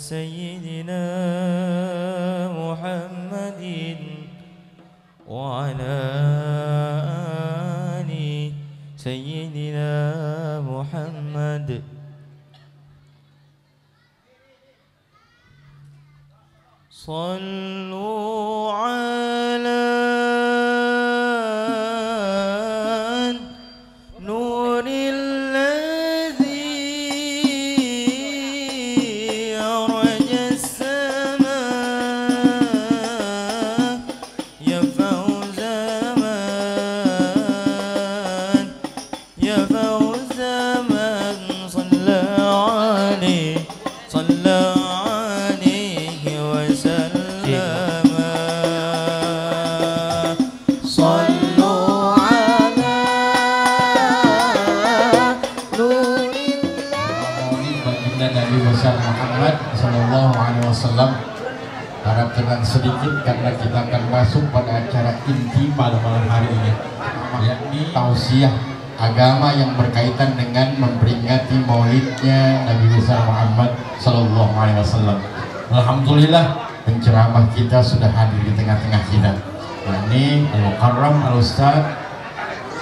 سيدنا محمد وعلى آل سيدنا محمد. صلوا على نور الذي أرج السماء يفوح زمان يفوح زمان صلى عليه صلى عليه وسلم. صلوا على نور baginda Nabi besar Muhammad Sallallahu Alaihi Wasallam. Harap tenang sedikit karena kita akan masuk pada acara inti malam hari ini, yakni tausiah agama yang berkaitan dengan memperingati maulidnya Nabi besar Muhammad Sallallahu Alaihi Wasallam. Alhamdulillah penceramah kita sudah hadir di tengah-tengah kita. Ini Al-Mukarram Al-Ustaz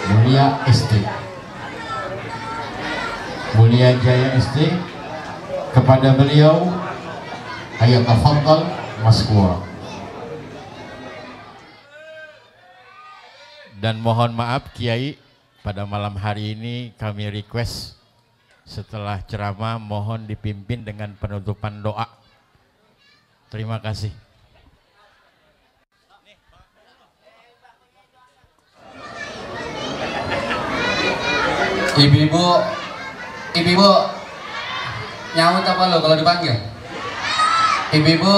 Mulia ST, Mulia Jaya ST. Kepada beliau ayat tafadhal maskura. Dan mohon maaf Kiai, pada malam hari ini kami request setelah ceramah mohon dipimpin dengan penutupan doa. Terima kasih. Ibu, nyaut apa lo kalau dipanggil? Ibu,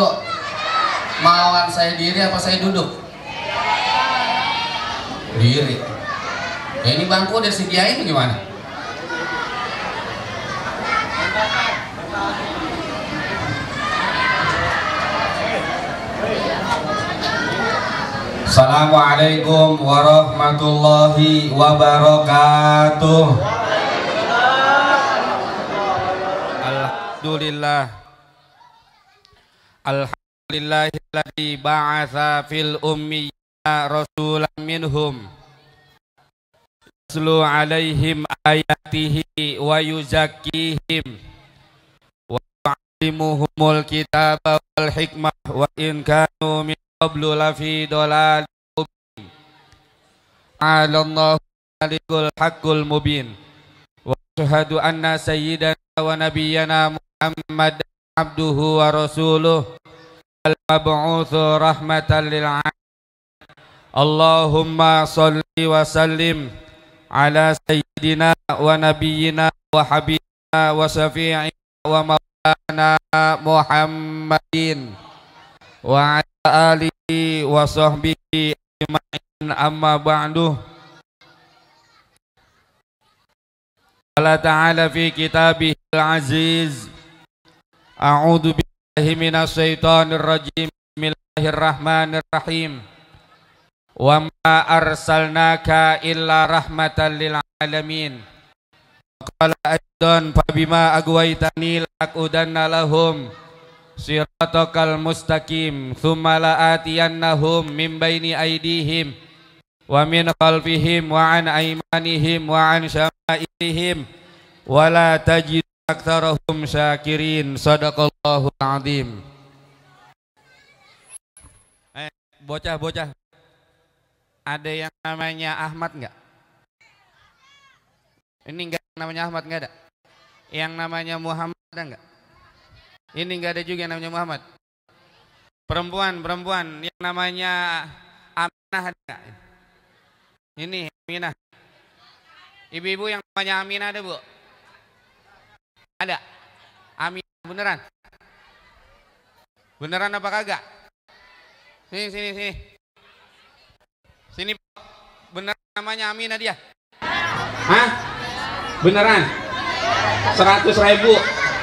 mauan saya diri apa saya duduk? Diri. Ya ini bangku udah sediain gimana? Assalamualaikum warahmatullahi wabarakatuh. Alhamdulillahilladzi ba'atsa fil ummiyina rasulan minhum yatlu 'alaihim ayatihi wa yuzakkihim wa yu'allimuhumul kitaba wal hikmah wa in kanu min qablu lafi dhalal mubin. 'alallahu malikul haqqul mubin. Wa asyhadu anna sayyidana wa nabiyyana Muhammad abduhu wa rasuluh al-mab'utsu rahmatan lil 'alamin. Allahumma shalli wa sallim ala sayyidina wa nabiyyina wa habibina wa syafi'ina wa maulana Muhammadin wa ala alihi wa sahbihi ajma'in, amma ba'du. Allah Ta'ala fi kitabihil aziz, a'udhu billahi minasyaitonir rajim, bismillahirrahmanirrahim. Wa ma arsalnaka illa rahmatan lil alamin. Qala aidan fa bima agwaitani laqudanna lahum siratakal mustaqim thumma la'atiyannahum min baini aydihim wa min khalfihim wa an aymanihim wa an syama'ilihim wa la tajidu aktsarahum syakirin. Shadaqallahul azim. Bocah-bocah, ada yang namanya Ahmad enggak? Ini enggak namanya Ahmad, enggak ada. Yang namanya Muhammad ada enggak? Ini enggak ada juga yang namanya Muhammad. Perempuan yang namanya Aminah ada enggak? Ini Aminah. Ibu-ibu yang namanya Aminah ada, Bu? Ada? Aminah beneran? Beneran apa kagak? Sini. Sini, beneran namanya Aminah dia? Hah? Beneran? 100.000.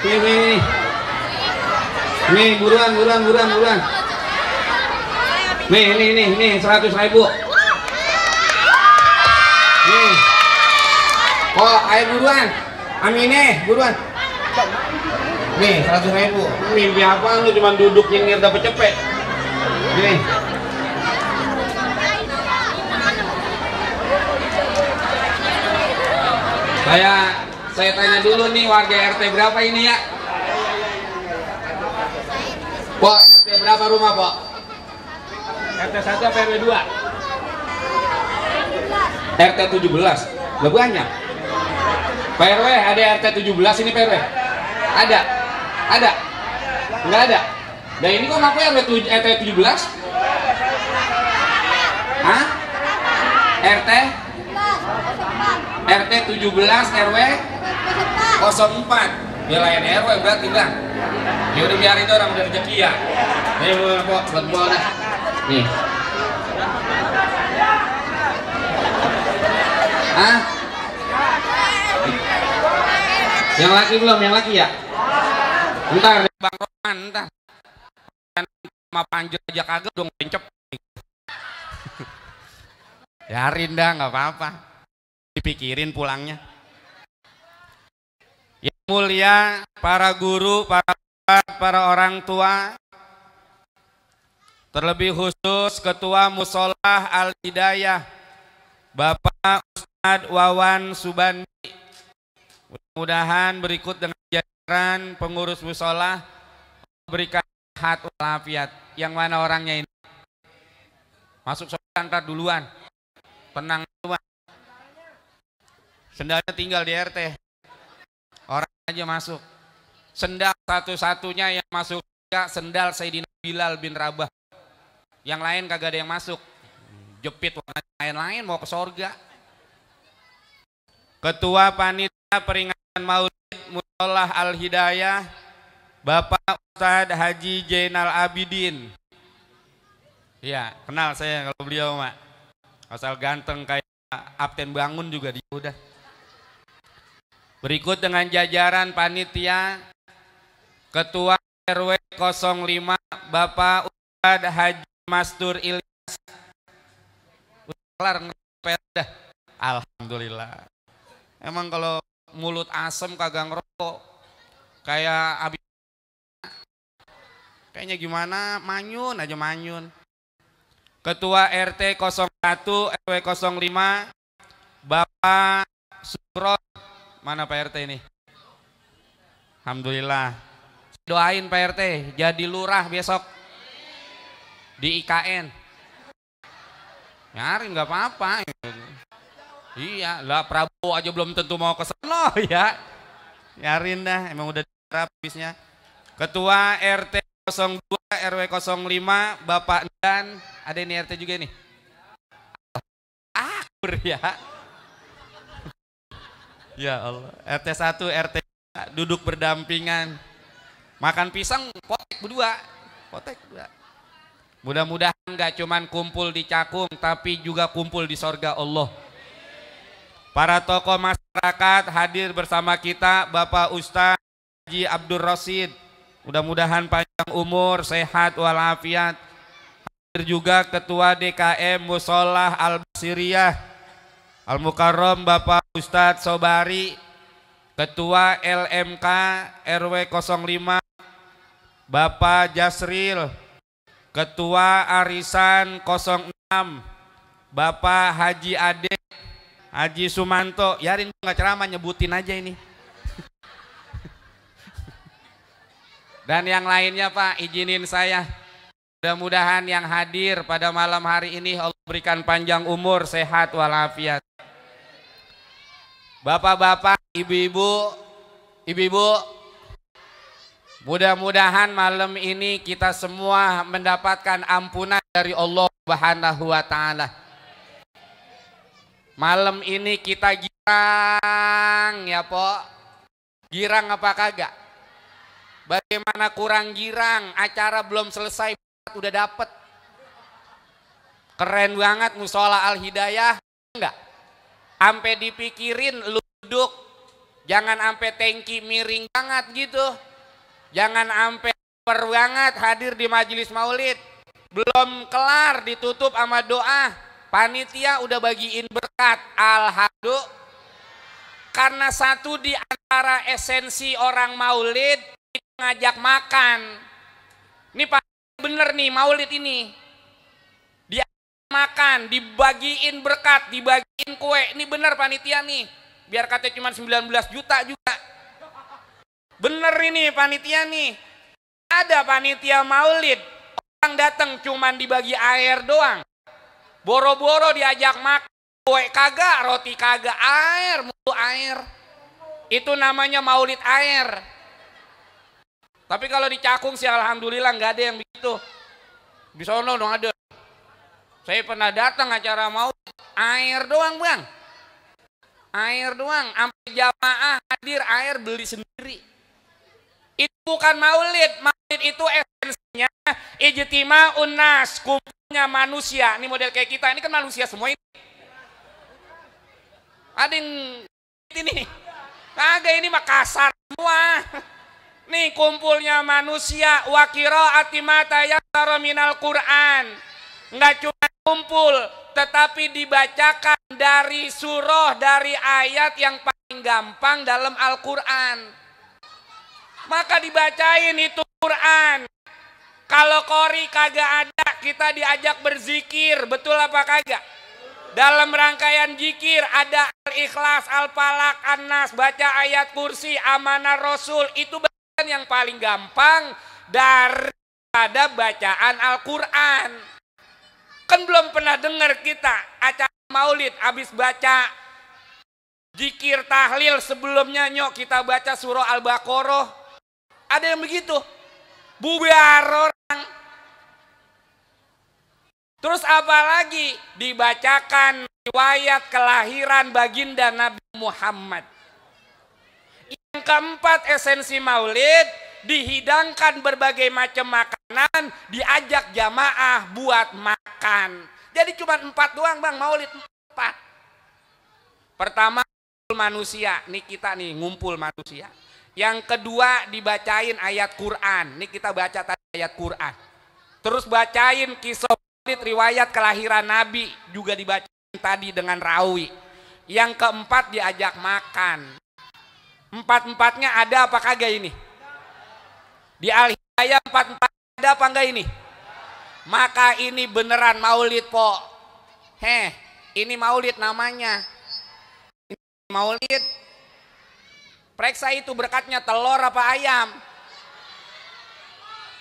Sini. Nih, buruan. Nih, 100.000. Nih. Oh, ayo buruan. Amineh, buruan. Nih 100.000. Mimpi apa lu cuma duduk nyengir dapet cepet. Gini. Saya tanya dulu nih warga RT berapa ini ya? Pok, RT berapa rumah, Pok? RT 1 apa RW 2? RT 17. Lebih banyak. Pak RW, ada RT 17 ini Pak RW? Ada? Ada? Enggak ada? Nah ini kok ngaku RT 17? Hah? RT? RT 17 RW 04. Ya lain RW berarti bang. Ya udah biar itu orang udah rezeki ya. Nih Pok, buat bola dah. Nih. Hah? Yang laki belum? Yang laki ya? Ntar Bang Roman, ntar sama panjat aja kagak dong pencep. Biarin dah, nggak apa-apa. Dipikirin pulangnya. Yang mulia para guru, para orang tua, terlebih khusus Ketua Musolah Al-Hidayah, Bapak Ustadz Wawan Subandi. Mudah-mudahan berikut dengan jajaran pengurus musolah berikan sehat walafiat. Yang mana orangnya ini? Masuk sebentar duluan. Tenang duluan. Sendalnya tinggal di RT. Orang aja masuk. Sendal satu-satunya yang masuk sendal Sayyidina Bilal bin Rabah. Yang lain kagak ada yang masuk. Jepit warna lain-lain mau ke sorga. Ketua Panitia Peringatan Maulid Musolah Al-Hidayah, Bapak Ustadz Haji Jainal Abidin. Ya, kenal saya kalau beliau, Mak. Asal ganteng kayak Abten Bangun juga dia udah. Berikut dengan jajaran panitia, Ketua RW 05 Bapak Ustadz Haji Mastur Ilyas. Udah kelar dah. Alhamdulillah. Emang kalau mulut asem kagak ngerokok kayak abis kayaknya gimana, manyun aja manyun. Ketua RT 01 RW 05 Bapak Sukron. Mana Pak RT ini? Alhamdulillah. Doain Pak RT jadi lurah besok di IKN. Nyarin nggak apa-apa. Iya lah, Prabowo aja belum tentu mau ke sana ya. Nyarin dah, emang udah diharap habisnya. Ketua RT 02 RW 05 Bapak Dan, ada ini RT juga nih. Akur ya. Ya Allah, RT 1 RT duduk berdampingan. Makan pisang potek berdua. Potek berdua. Mudah-mudahan gak cuman kumpul di Cakung tapi juga kumpul di sorga Allah. Para tokoh masyarakat hadir bersama kita, Bapak Ustadz Haji Abdul Rosid. Mudah-mudahan panjang umur, sehat walafiat. Hadir juga Ketua DKM Musolah Al-Basiriyah Al-Mukarram Bapak Ustadz Sobari. Ketua LMK RW 05 Bapak Jasril. Ketua Arisan 06 Bapak Haji Ade Haji Sumanto. Yarin nggak ceramah, nyebutin aja ini. Dan yang lainnya Pak, izinin saya. Mudah-mudahan yang hadir pada malam hari ini Allah berikan panjang umur, sehat walafiat. Bapak-bapak, ibu-ibu, mudah-mudahan malam ini kita semua mendapatkan ampunan dari Allah Subhanahu wa Ta'ala. Malam ini kita girang ya Pok. Girang apa kagak? Bagaimana kurang girang? Acara belum selesai udah dapet. Keren banget Musola Al-Hidayah. Enggak? Ampe dipikirin lu duduk. Jangan ampe tengki miring banget gitu. Jangan ampe banget hadir di majelis maulid. Belum kelar ditutup sama doa. Panitia udah bagiin berkat. Alhamdulillah. Karena satu di antara esensi orang maulid ngajak makan. Ini Pak bener nih maulid ini. Dia makan, dibagiin berkat, dibagiin kue. Ini bener panitia nih. Biar katanya cuma 19 juta juga. Bener ini panitia nih. Ada panitia maulid. Orang datang cuma dibagi air doang. Boro-boro diajak makan. Kue kagak, roti kagak, air, mulu air. Itu namanya maulid air. Tapi kalau di Cakung sih alhamdulillah nggak ada yang begitu. Di sono dong ada. Saya pernah datang acara maulid, air doang bang. Air doang, sampai jamaah hadir air beli sendiri. Itu bukan maulid. Maulid itu esensinya ijtima'un nas, kumpulnya manusia. Ini model kayak kita, ini kan manusia semua ini. Ada yang ini. Kagak, ini mah kasar semua. Nih kumpulnya manusia, wa qiraati ma tayassara minal Qur'an. Enggak cuma kumpul, tetapi dibacakan dari surah, dari ayat yang paling gampang dalam Al-Qur'an. Maka dibacain itu Qur'an. Kalau qori kagak ada, kita diajak berzikir, betul apa kagak? Dalam rangkaian zikir ada Al-Ikhlas, Al-Falaq, An-Nas, baca ayat kursi, amanah Rasul. Itu bacaan yang paling gampang daripada bacaan Al-Quran. Kan belum pernah dengar kita acara maulid habis baca zikir tahlil sebelumnya nyok kita baca surah Al-Baqarah. Ada yang begitu? Bubar orang. Terus apalagi dibacakan riwayat kelahiran baginda Nabi Muhammad. Yang keempat esensi maulid, dihidangkan berbagai macam makanan, diajak jamaah buat makan. Jadi cuma 4 doang bang maulid, 4. Pertama ngumpul manusia, nih kita nih ngumpul manusia. Yang kedua dibacain ayat Quran, nih kita baca tadi ayat Quran. Terus bacain kisah riwayat kelahiran Nabi juga dibaca tadi dengan rawi. Yang keempat diajak makan. 4-4-nya ada apa kagak ini? Di Al-Hidayah 4-4 ada apa enggak ini? Maka ini beneran maulid po. Ini maulid namanya. Ini maulid. Periksa itu berkatnya telur apa ayam?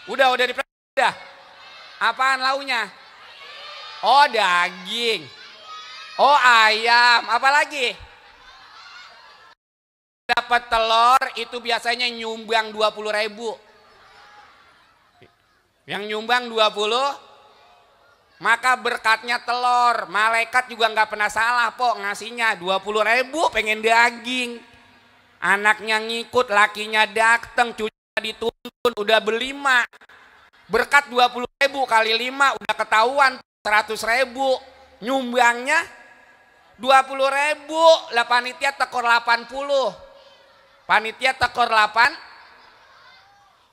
Udah diperiksa. Udah. Apaan launya? Oh daging. Oh ayam. Apalagi? Dapat telur itu biasanya nyumbang 20.000. Yang nyumbang 20, maka berkatnya telur. Malaikat juga nggak pernah salah po ngasihnya 20.000 pengen daging. Anaknya ngikut, lakinya dateng, cucunya dituntun, udah berlima. Berkat 20.000 kali 5 udah ketahuan 100.000, nyumbangnya 20.000, lah panitia tekor 80, panitia tekor 8.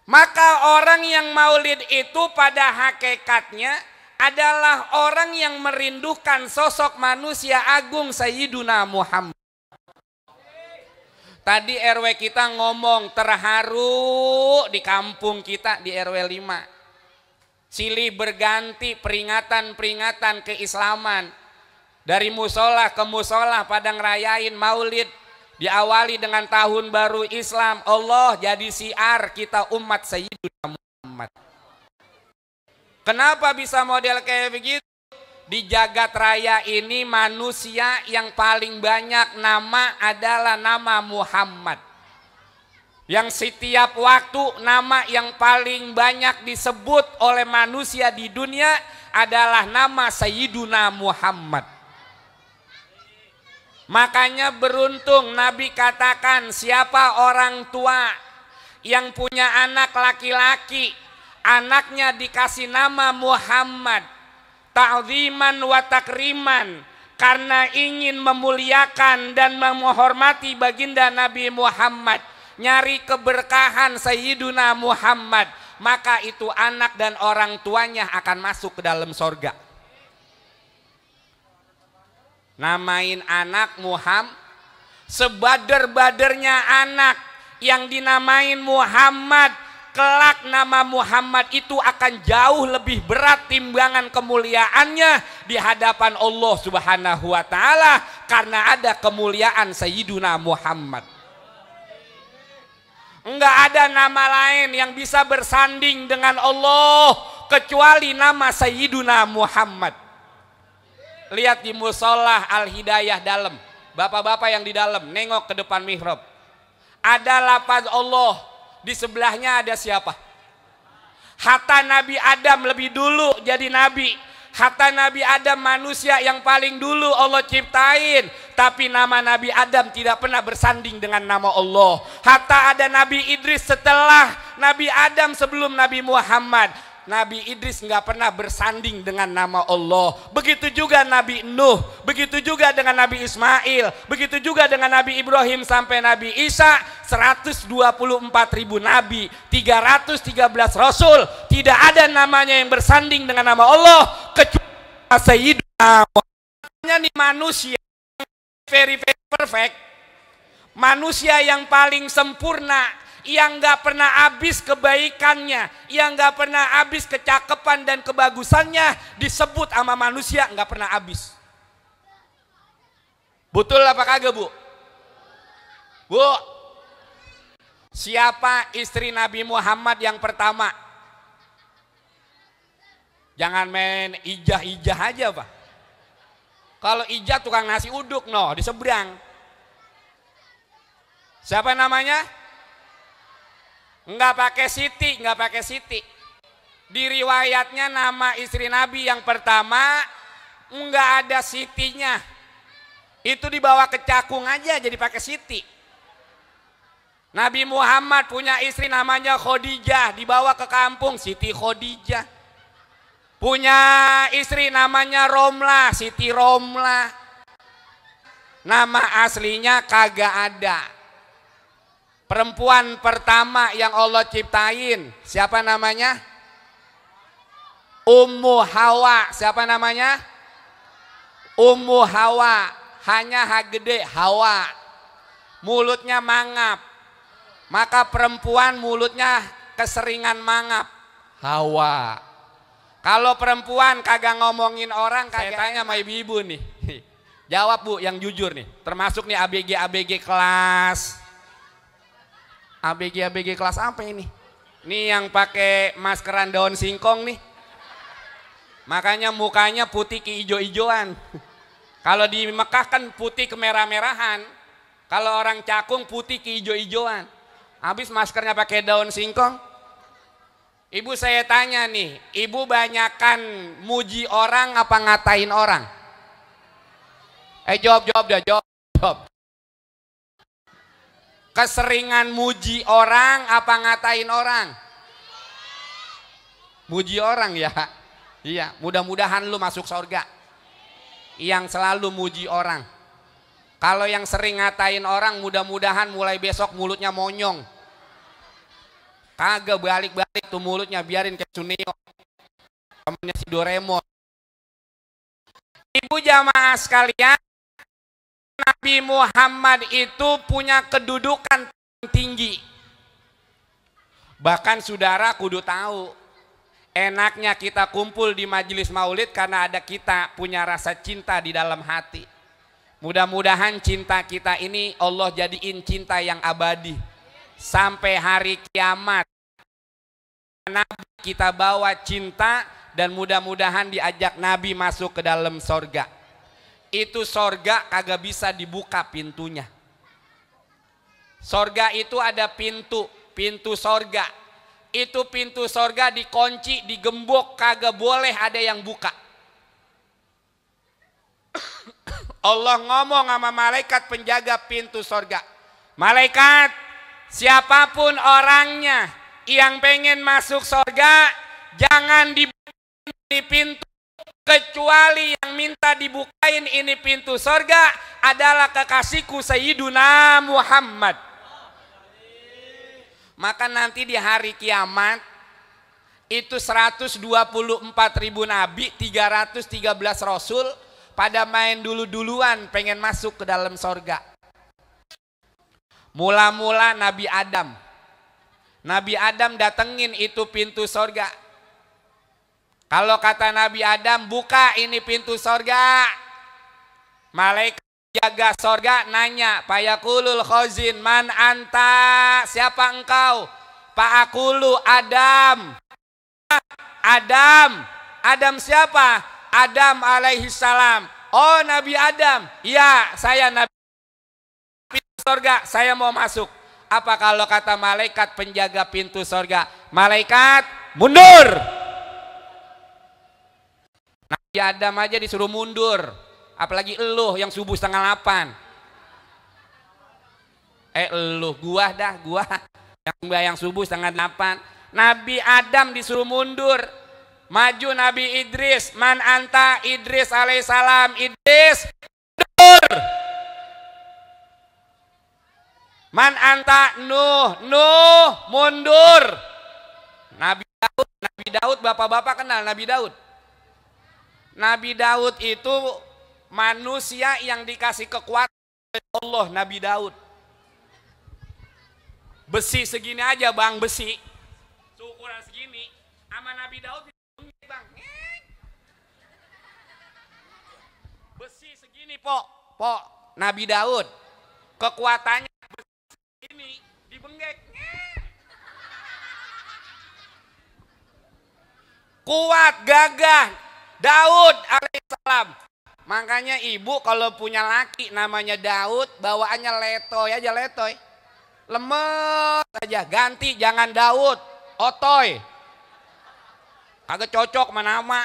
Maka orang yang maulid itu pada hakikatnya adalah orang yang merindukan sosok manusia agung Sayyiduna Muhammad. Tadi RW kita ngomong terharu di kampung kita di RW 5. Silih berganti peringatan-peringatan keislaman. Dari musola ke musola pada ngerayain maulid. Diawali dengan tahun baru Islam. Allah jadi siar kita umat Sayyidina Muhammad. Kenapa bisa model kayak begitu? Di jagat raya ini manusia yang paling banyak nama adalah nama Muhammad. Yang setiap waktu nama yang paling banyak disebut oleh manusia di dunia adalah nama Sayyiduna Muhammad. Makanya beruntung Nabi katakan, siapa orang tua yang punya anak laki-laki, anaknya dikasih nama Muhammad, ta'ziman wa takriman, karena ingin memuliakan dan menghormati baginda Nabi Muhammad, nyari keberkahan Sayyiduna Muhammad, maka itu anak dan orang tuanya akan masuk ke dalam sorga. Namain anak Muhammad, sebader-badernya anak yang dinamain Muhammad, kelak nama Muhammad itu akan jauh lebih berat timbangan kemuliaannya di hadapan Allah Subhanahu wa taala karena ada kemuliaan Sayyiduna Muhammad. Enggak ada nama lain yang bisa bersanding dengan Allah kecuali nama Sayyiduna Muhammad. Lihat di musolah Al-Hidayah dalam, bapak-bapak yang di dalam nengok ke depan mihrab. Ada lafaz Allah, di sebelahnya ada siapa? Hatta Nabi Adam lebih dulu jadi nabi. Hatta Nabi Adam manusia yang paling dulu Allah ciptain, tapi nama Nabi Adam tidak pernah bersanding dengan nama Allah. Hatta ada Nabi Idris setelah Nabi Adam sebelum Nabi Muhammad. Nabi Idris nggak pernah bersanding dengan nama Allah. Begitu juga Nabi Nuh, begitu juga dengan Nabi Ismail, begitu juga dengan Nabi Ibrahim sampai Nabi Isa. 124.000 nabi, 313 rasul, tidak ada namanya yang bersanding dengan nama Allah kecuali Sayyidina Muhammad. Nih manusia very perfect, manusia yang paling sempurna, yang gak pernah habis kebaikannya, yang gak pernah habis kecakapan dan kebagusannya, disebut sama manusia gak pernah habis. Betul apa kagak, Bu? Bu, siapa istri Nabi Muhammad yang pertama? Jangan main ijah-ijah aja, Pak. Kalau ijah tukang nasi uduk, no, di seberang. Siapa namanya? Enggak pakai Siti, enggak pakai Siti. Di riwayatnya nama istri Nabi yang pertama enggak ada Sitinya. Itu dibawa ke cakung aja jadi pakai Siti. Nabi Muhammad punya istri namanya Khadijah, dibawa ke kampung Siti Khadijah. Punya istri namanya Romlah, Siti Romlah. Nama aslinya kagak ada. Perempuan pertama yang Allah ciptain, siapa namanya? Ummu Hawa. Siapa namanya? Ummu Hawa. Hanya H gede, Hawa. Mulutnya mangap. Maka perempuan mulutnya keseringan mangap, Hawa. Kalau perempuan kagak ngomongin orang, kagak. Saya tanya sama ibu-ibu nih. Jawab, Bu, yang jujur nih. Termasuk nih ABG kelas. ABG kelas apa ini? Nih yang pakai maskeran daun singkong nih. Makanya mukanya putih keijo-ijoan. Kalau di Mekah kan putih kemerah-merahan. Kalau orang cakung putih keijo-ijoan. Habis maskernya pakai daun singkong. Ibu saya tanya nih, ibu banyakan muji orang apa ngatain orang? Jawab dah, jawab. Keseringan muji orang apa ngatain orang? Muji orang ya. Iya, mudah-mudahan lu masuk surga. Yang selalu muji orang. Kalau yang sering ngatain orang, mudah-mudahan mulai besok mulutnya monyong. Kagak balik-balik tuh mulutnya, biarin kayak Suneo. Temennya si Doraemon. Ibu jamaah sekalian, Nabi Muhammad itu punya kedudukan tinggi. Bahkan saudara kudu tahu, enaknya kita kumpul di majelis maulid karena ada kita punya rasa cinta di dalam hati. Mudah-mudahan cinta kita ini Allah jadiin cinta yang abadi. Sampai hari kiamat Nabi kita bawa cinta dan mudah-mudahan diajak Nabi masuk ke dalam sorga. Itu sorga kagak bisa dibuka pintunya. Sorga itu ada pintu sorga. Itu pintu sorga dikunci, digembok, kagak boleh ada yang buka. Allah ngomong sama malaikat penjaga pintu sorga. Malaikat, siapapun orangnya yang pengen masuk sorga, jangan dibuka pintu. Kecuali yang minta dibukain ini pintu sorga adalah kekasihku Sayyiduna Muhammad. Maka nanti di hari kiamat itu 124.000 nabi, 313 rasul pada main dulu-duluan pengen masuk ke dalam sorga. Mula-mula Nabi Adam. Nabi Adam datengin itu pintu sorga. Kalau kata Nabi Adam, buka ini pintu sorga. Malaikat jaga sorga nanya, Fayaqulul khazin, man anta, siapa engkau? Fa'aqulu Adam. Adam siapa? Adam alaihi salam. Oh Nabi Adam, ya saya Nabi pintu sorga, saya mau masuk. Apa kalau kata malaikat penjaga pintu sorga, malaikat mundur. Nabi Adam aja disuruh mundur, apalagi eluh yang subuh 7:30. Gua yang subuh 7:30. Nabi Adam disuruh mundur. Maju Nabi Idris, man anta? Idris alaihissalam. Idris mundur. Man anta? Nuh mundur. Nabi Daud, bapak-bapak kenal Nabi Daud? Nabi Daud itu manusia yang dikasih kekuatan oleh Allah. Nabi Daud besi segini aja bang, besi ukuran segini sama Nabi Daud bang, besi segini po Nabi Daud kekuatannya besi segini dibenggek, kuat gagah Daud alaihissalam. Makanya ibu kalau punya laki namanya Daud, bawaannya letoy aja, letoy, lemes aja, ganti jangan Daud, Otoy. Kagak cocok nama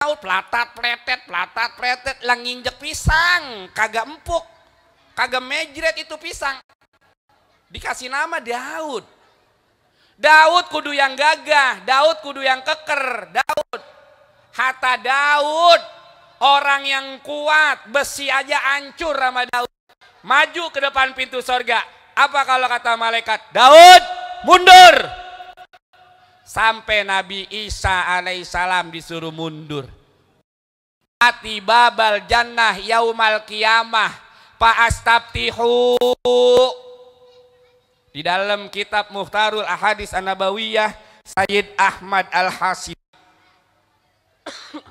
Daud, pelatat pletet lah nginjek pisang, kagak empuk, kagak mejret itu pisang. Dikasih nama Daud. Daud kudu yang gagah, Daud kudu yang keker, Daud. Hatta Daud, orang yang kuat, besi aja hancur sama Daud. Maju ke depan pintu sorga. Apa kalau kata malaikat, Daud mundur. Sampai Nabi Isa alaihissalam disuruh mundur. Ati babal jannah yaumal qiyamah fa'astabtihu. Di dalam kitab Muhtarul Ahadits An-Nabawiyah Sayyid Ahmad Al-Hasib,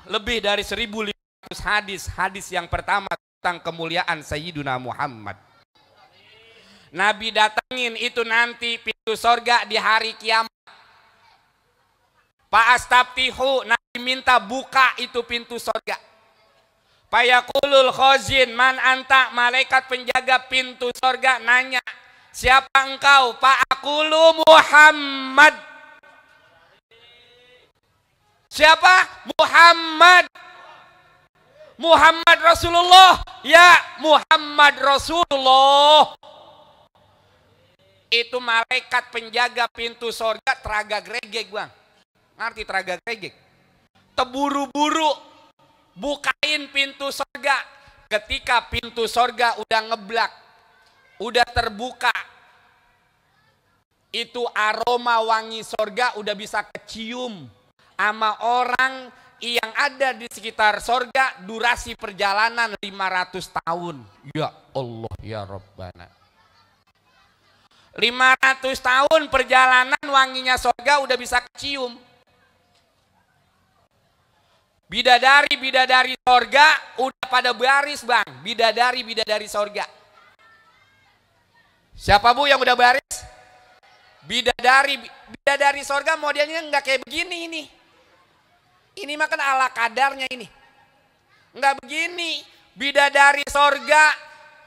lebih dari 1.500 hadis yang pertama tentang kemuliaan Sayyiduna Muhammad. Nabi datengin itu nanti pintu sorga di hari kiamat. Fa'astabtihu, Nabi minta buka itu pintu sorga. Fayaqulul khazin, man anta? Malaikat penjaga pintu sorga nanya, siapa engkau? Fa'aqulu Muhammad. Siapa? Muhammad Rasulullah. Ya Muhammad Rasulullah. Itu malaikat penjaga pintu sorga teraga gregek bang. Ngerti teraga gregek? Teburu-buru bukain pintu sorga. Ketika pintu sorga udah ngeblak, udah terbuka, itu aroma wangi sorga udah bisa kecium sama orang yang ada di sekitar sorga. Durasi perjalanan 500 tahun. Ya Allah ya Rabbana, 500 tahun perjalanan wanginya sorga udah bisa kecium. Bidadari sorga udah pada baris bang. Bidadari sorga. Siapa bu yang udah baris? Bidadari sorga modelnya nggak kayak begini ini. Ini makan ala kadarnya ini. Nggak begini. Bidadari sorga,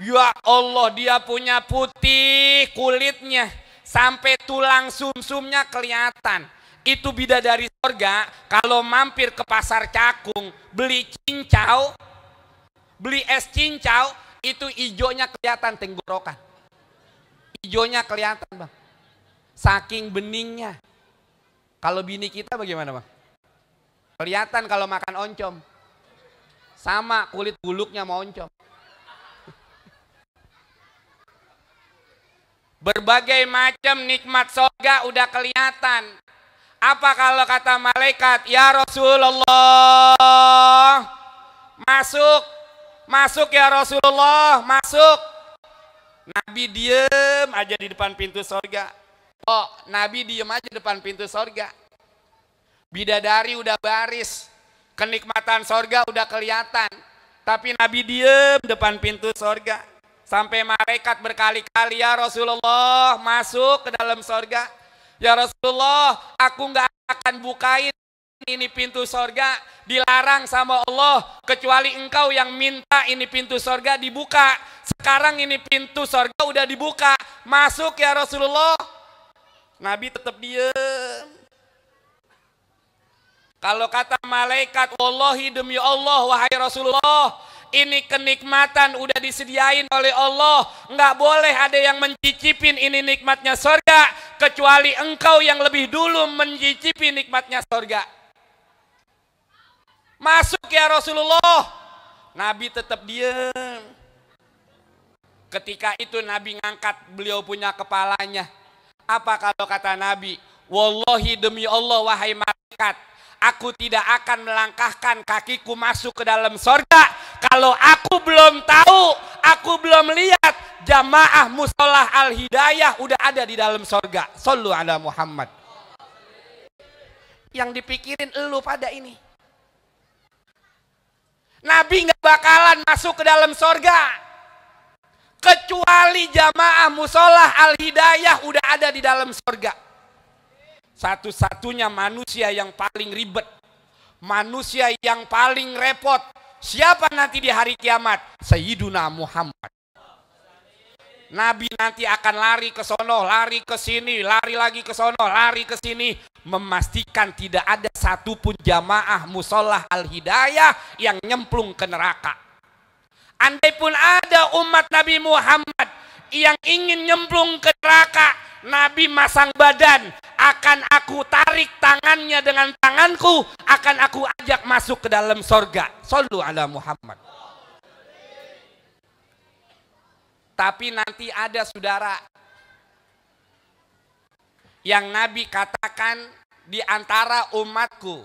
ya Allah, dia punya putih kulitnya sampai tulang sumsumnya kelihatan. Itu bidadari sorga. Kalau mampir ke pasar Cakung beli cincau, beli es cincau, itu ijonya kelihatan tenggorokan. Ijonya kelihatan bang, saking beningnya. Kalau bini kita bagaimana bang? Kelihatan kalau makan oncom, sama kulit buluknya mau oncom. Berbagai macam nikmat sorga udah kelihatan. Apa kalau kata malaikat, ya Rasulullah, masuk ya Rasulullah, masuk. Nabi diem aja di depan pintu sorga. Oh, Nabi diem aja depan pintu sorga. Bidadari udah baris, kenikmatan sorga udah kelihatan, tapi Nabi diem depan pintu sorga. Sampai malaikat berkali-kali, ya Rasulullah masuk ke dalam sorga. Ya Rasulullah, aku nggak akan bukain ini pintu sorga, dilarang sama Allah, kecuali engkau yang minta ini pintu sorga dibuka. Sekarang ini pintu sorga udah dibuka, masuk ya Rasulullah. Nabi tetap diem. Kalau kata malaikat, wallahi demi Allah wahai Rasulullah, ini kenikmatan udah disediain oleh Allah, nggak boleh ada yang mencicipin ini nikmatnya sorga, kecuali engkau yang lebih dulu mencicipi nikmatnya sorga. Masuk ya Rasulullah. Nabi tetap diam. Ketika itu Nabi ngangkat beliau punya kepalanya. Apa kalau kata Nabi? Wallahi demi Allah wahai malaikat, aku tidak akan melangkahkan kakiku masuk ke dalam sorga kalau aku belum tahu, aku belum lihat jamaah musolah al-hidayah udah ada di dalam sorga. Shollu ala Muhammad. Yang dipikirin elu pada ini. Nabi nggak bakalan masuk ke dalam sorga kecuali jamaah musolah al-hidayah udah ada di dalam sorga. Satu-satunya manusia yang paling ribet, manusia yang paling repot, siapa nanti di hari kiamat? Sayyiduna Muhammad. Nabi nanti akan lari ke sono, lari ke sini, lari lagi ke sono, lari ke sini, memastikan tidak ada satupun jamaah musolah al-hidayah yang nyemplung ke neraka. Andai pun ada umat Nabi Muhammad yang ingin nyemplung ke neraka, Nabi masang badan, akan aku tarik tangannya dengan tanganku, akan aku ajak masuk ke dalam sorga. Shollu ala Muhammad. Tapi nanti ada saudara yang Nabi katakan di antara umatku,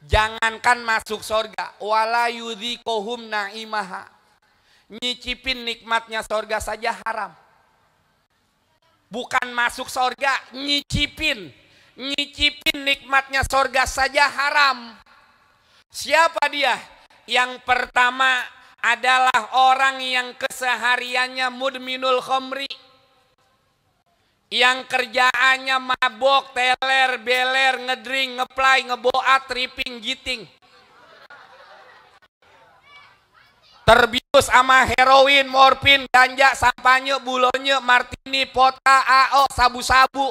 jangankan masuk sorga, wala yudhikohum na'imaha, nyicipin nikmatnya sorga saja haram. Bukan masuk sorga, nyicipin nikmatnya sorga saja haram. Siapa dia? Yang pertama adalah orang yang kesehariannya mudminul khamri, yang kerjaannya mabok, teler, beler, ngedring, ngeplay, ngeboat, tripping, giting, terbius sama heroin, morfin, ganja, sampanye, bulonye, martini, pota, AO, sabu-sabu,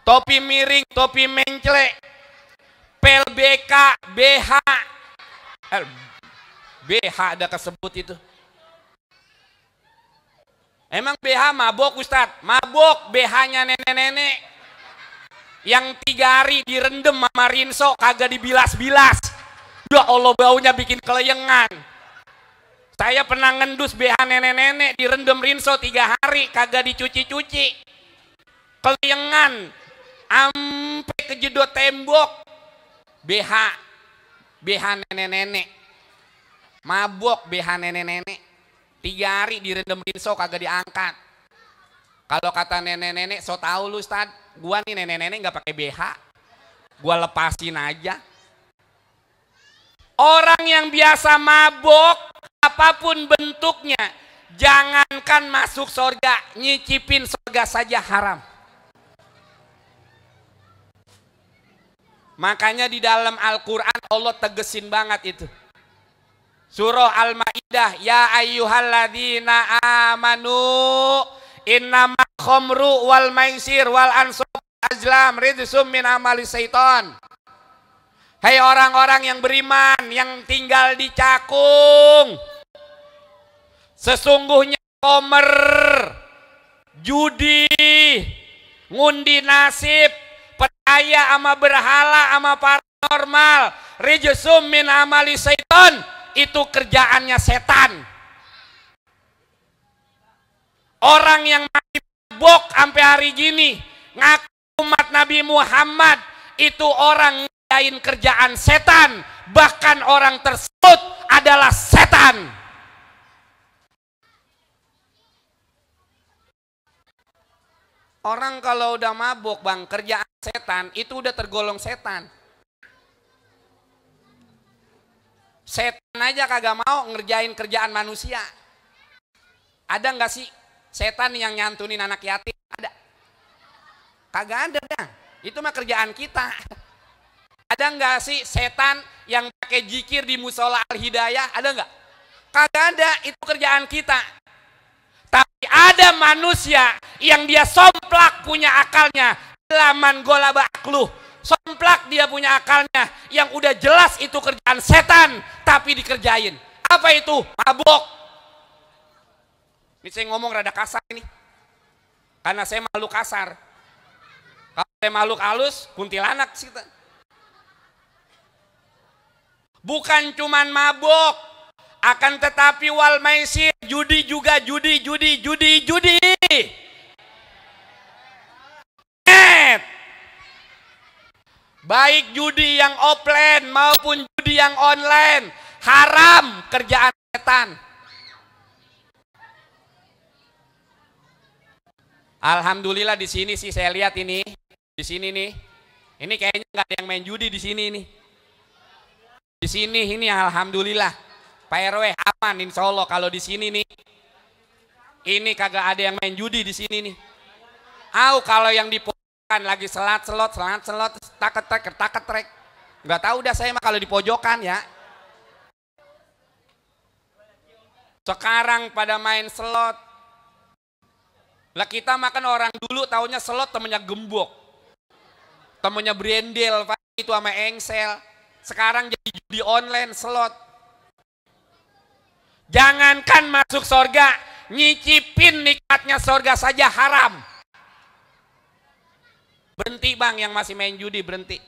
topi miring, topi menclek, pel BK, BH, BH ada kesebut itu. Emang BH mabok Ustadz? Mabok, BH-nya nenek-nenek yang 3 hari direndam sama rinso, kagak dibilas-bilas. Ya Allah, baunya bikin keleyengan. Saya pernah ngendus BH nenek-nenek direndam rinso 3 hari, kagak dicuci-cuci. Keleyengan, ampe kejedot tembok. BH nenek-nenek. Mabok BH nenek-nenek. 3 hari direndam rinso kagak diangkat. Kalau kata nenek-nenek, so tau lu Ustad, gua nih nenek-nenek nggak pakai BH, gua lepasin aja. Orang yang biasa mabok, apapun bentuknya, jangankan masuk surga, nyicipin surga saja haram. Makanya di dalam Al-Quran Allah tegesin banget itu. Surah Al-Ma'idah, ya ayyuhalladzina amanu innama khomru wal maisir wal ansab azlam ridsum min amali syaitan. Hai orang-orang yang beriman yang tinggal di Cakung, sesungguhnya komer, judi, ngundi nasib, percaya sama berhala sama paranormal, rijsum min amali syaitan, itu kerjaannya setan. Orang yang masih mabok sampai hari gini ngaku umat Nabi Muhammad, itu orang ngadain kerjaan setan, bahkan orang tersebut adalah setan. Orang kalau udah mabuk bang, kerjaan setan, itu udah tergolong setan. Setan aja kagak mau ngerjain kerjaan manusia. Ada nggak sih setan yang nyantunin anak yatim? Ada? Kagak ada dah. Itu mah kerjaan kita. Ada nggak sih setan yang pakai jikir di musola Al-Hidayah? Ada nggak? Kagak ada. Itu kerjaan kita. Tapi ada manusia yang dia somplak punya akalnya. Laman golaba akluh. Somplak dia punya akalnya. Yang udah jelas itu kerjaan setan. Tapi dikerjain. Apa itu? Mabuk. Ini saya ngomong rada kasar ini. Karena saya makhluk kasar. Kalau saya makhluk halus, kuntilanak sih. Bukan cuman mabuk. Akan tetapi wal maisir, judi juga, judi. Baik judi yang offline maupun judi yang online, haram, kerjaan setan. Alhamdulillah di sini sih saya lihat ini, di sini nih, ini kayaknya nggak ada yang main judi di sini nih. Di sini ini alhamdulillah, Pak RW aman insya Allah kalau di sini nih, ini kagak ada yang main judi di sini nih. Kalau yang di lagi selat-selot, taket-trek. Nggak tahu dah saya mah kalau di pojokan ya. Sekarang pada main slot. Lah kita makan orang dulu taunya slot temennya gembok. Temennya brendel, itu sama engsel. Sekarang jadi judi online slot. Jangankan masuk surga, nyicipin nikmatnya surga saja haram. Berhenti bang yang masih main judi, berhenti.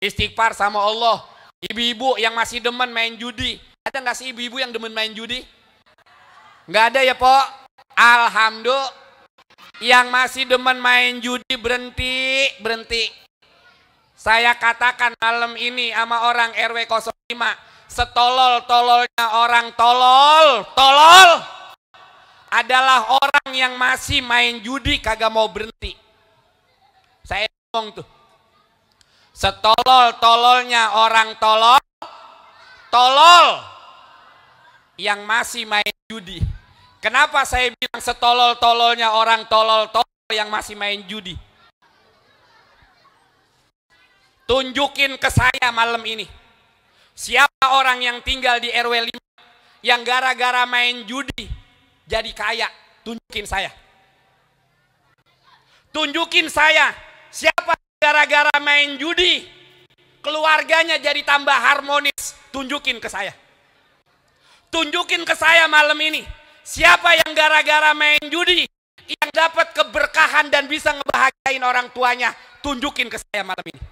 Istighfar sama Allah. Ibu-ibu yang masih demen main judi. Ada nggak sih ibu-ibu yang demen main judi? Nggak ada ya po? Alhamdulillah. Yang masih demen main judi berhenti. Saya katakan malam ini sama orang RW 05. Setolol-tololnya orang tolol adalah orang yang masih main judi kagak mau berhenti. Saya ngomong tuh, setolol-tololnya orang tolol yang masih main judi. Kenapa saya bilang setolol-tololnya orang tolol yang masih main judi? Tunjukin ke saya malam ini, siapa orang yang tinggal di RW 5 yang gara-gara main judi jadi kaya? Tunjukin saya. Tunjukin saya. Siapa gara-gara main judi keluarganya jadi tambah harmonis? Tunjukin ke saya. Tunjukin ke saya malam ini. Siapa yang gara-gara main judi yang dapat keberkahan dan bisa ngebahagiain orang tuanya? Tunjukin ke saya malam ini.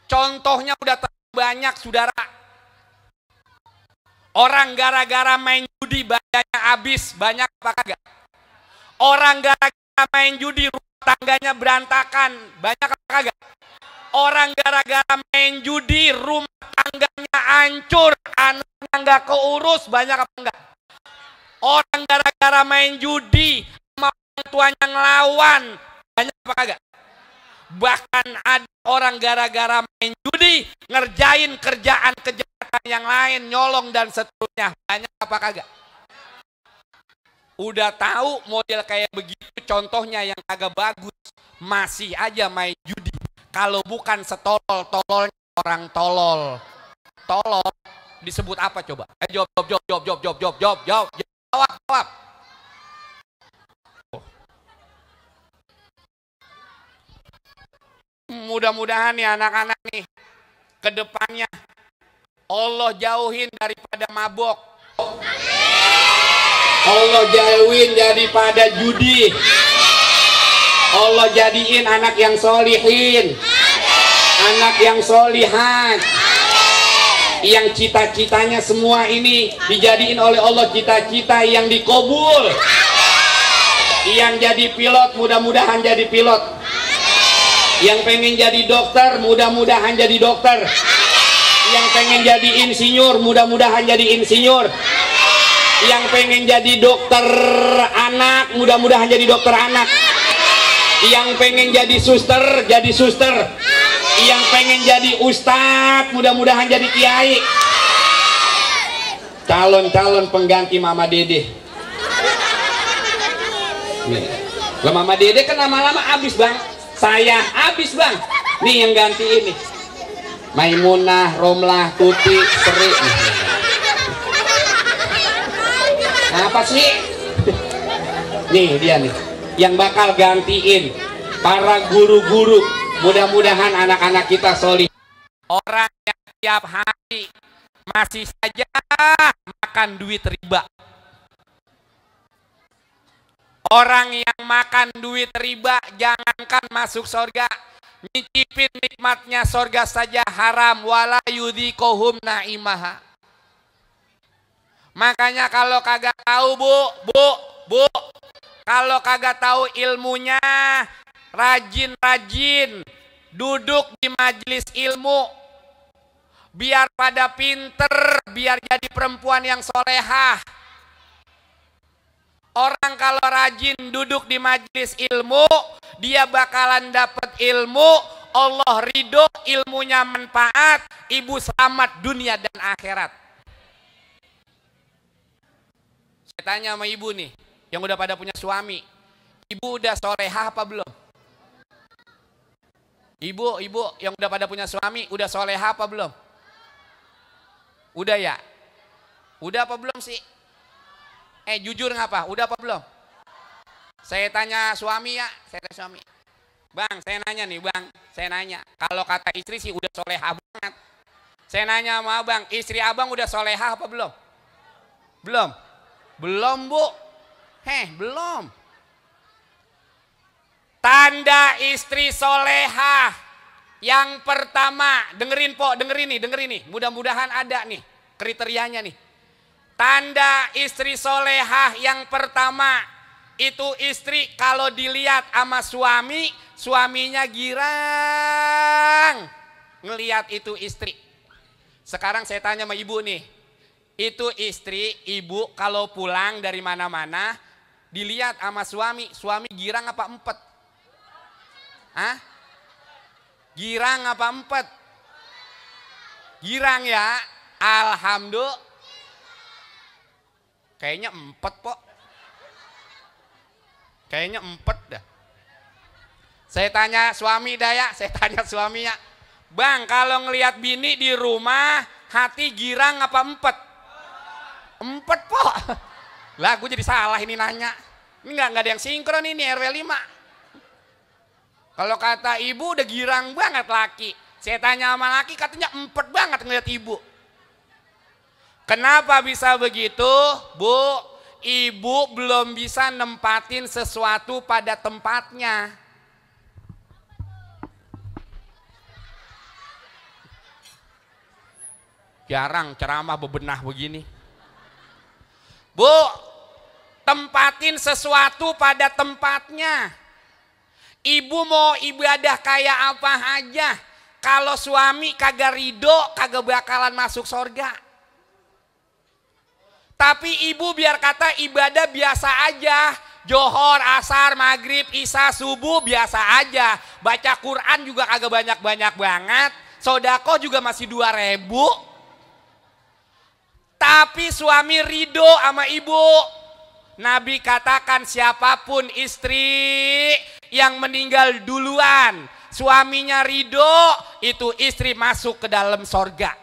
Contohnya udah terlalu banyak saudara. Orang gara-gara main judi badannya habis, banyak apa kagak? Orang gara-gara main judi rumah tangganya berantakan, banyak apa kagak? Orang gara-gara main judi rumah tangganya hancur, anaknya nggak keurus, banyak apa enggak? Orang gara-gara main judi sama orang tuanya ngelawan, banyak apa kagak? Bahkan ada orang gara-gara main judi ngerjain kerjaan kejahatan yang lain, nyolong dan seterusnya, banyak apa kagak? Udah tahu model kayak begitu contohnya yang agak bagus, masih aja main judi. Kalau bukan setolol-tololnya orang tolol disebut apa coba? Jawab. Mudah-mudahan nih anak-anak nih ke depannya Allah jauhin daripada mabok. Allah jauhin daripada judi. Allah jadiin anak yang solihin, anak yang solihat, yang cita-citanya semua ini dijadiin oleh Allah cita-cita yang dikabul. Yang jadi pilot mudah-mudahan jadi pilot. Yang pengen jadi dokter mudah-mudahan jadi dokter. Yang pengen jadi insinyur mudah-mudahan jadi insinyur. Yang pengen jadi dokter anak, mudah-mudahan jadi dokter anak. Yang pengen jadi suster, jadi suster. Yang pengen jadi ustadz, mudah-mudahan jadi kiai. Calon-calon pengganti Mama Dede. Lah Mama Dede kan lama-lama habis bang. Saya habis bang. Nih yang ganti ini. Maimunah, Romlah, Tuti, Seri. Apa sih? Nih dia nih. Yang bakal gantiin para guru-guru. Mudah-mudahan anak-anak kita solih. Orang yang tiap hari masih saja makan duit riba. Orang yang makan duit riba jangankan masuk surga, nyicipin nikmatnya surga saja haram. Wala yudhikohum naimaha. Makanya kalau kagak tahu bu, kalau kagak tahu ilmunya, rajin-rajin duduk di majelis ilmu, biar pada pinter, biar jadi perempuan yang solehah. Orang kalau rajin duduk di majelis ilmu, dia bakalan dapat ilmu, Allah ridho, ilmunya manfaat, ibu selamat dunia dan akhirat. Saya tanya sama ibu nih, yang udah pada punya suami, ibu udah solehah apa belum? Ibu yang udah pada punya suami, udah solehah apa belum? Udah ya? Udah apa belum sih? Jujur ngapa? Udah apa belum? Saya tanya suami ya, saya tanya suami. Bang, saya nanya nih bang, saya nanya. Kalau kata istri sih udah solehah banget. Saya nanya sama abang, istri abang udah solehah apa belum? Belum? Belum bu? Belum. Tanda istri solehah yang pertama, dengerin nih, mudah-mudahan ada nih kriterianya nih. Tanda istri solehah yang pertama itu istri kalau dilihat sama suami, suaminya girang ngelihat itu istri. Sekarang saya tanya sama ibu nih, itu istri ibu kalau pulang dari mana-mana dilihat sama suami, suami girang apa empet? Girang apa empet? Girang ya, alhamdulillah. Kayaknya empet po. Kayaknya empet dah. Saya tanya suami dah ya, bang kalau ngelihat bini di rumah hati girang apa empet? Empet po. Lah gue jadi salah ini nanya. Ini nggak ada yang sinkron ini RW 5. Kalau kata ibu udah girang banget laki. Saya tanya sama laki katanya empet banget ngeliat ibu. Kenapa bisa begitu, Bu? Ibu belum bisa nempatin sesuatu pada tempatnya. Jarang ceramah bebenah begini. Bu, tempatin sesuatu pada tempatnya. Ibu mau ibadah kayak apa aja, kalau suami kagak ridho, kagak bakalan masuk surga. Tapi ibu biar kata ibadah biasa aja, johor, asar, maghrib, isya, subuh biasa aja, baca Quran juga kagak banyak-banyak banget, sodako juga masih 2.000. Tapi suami ridho sama ibu. Nabi katakan siapapun istri yang meninggal duluan, suaminya ridho, itu istri masuk ke dalam sorga.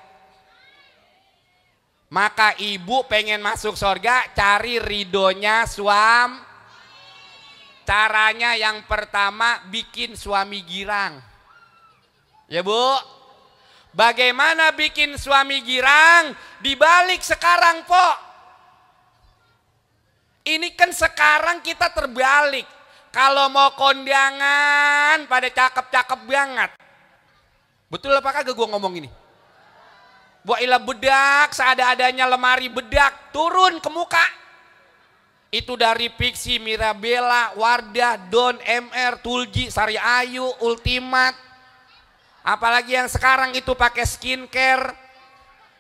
Maka ibu pengen masuk sorga, cari ridhonya suami. Caranya yang pertama bikin suami girang. Ya bu, bagaimana bikin suami girang? Dibalik sekarang po. Ini kan sekarang kita terbalik. Kalau mau kondangan pada cakep-cakep banget. Betul apa kagak gue ngomong ini? Wailah bedak, seada-adanya lemari bedak turun ke muka. Itu dari Pixi, Mirabella, Wardah, Don, MR, Tulji, Sari Ayu, Ultimate. Apalagi yang sekarang itu pakai skincare.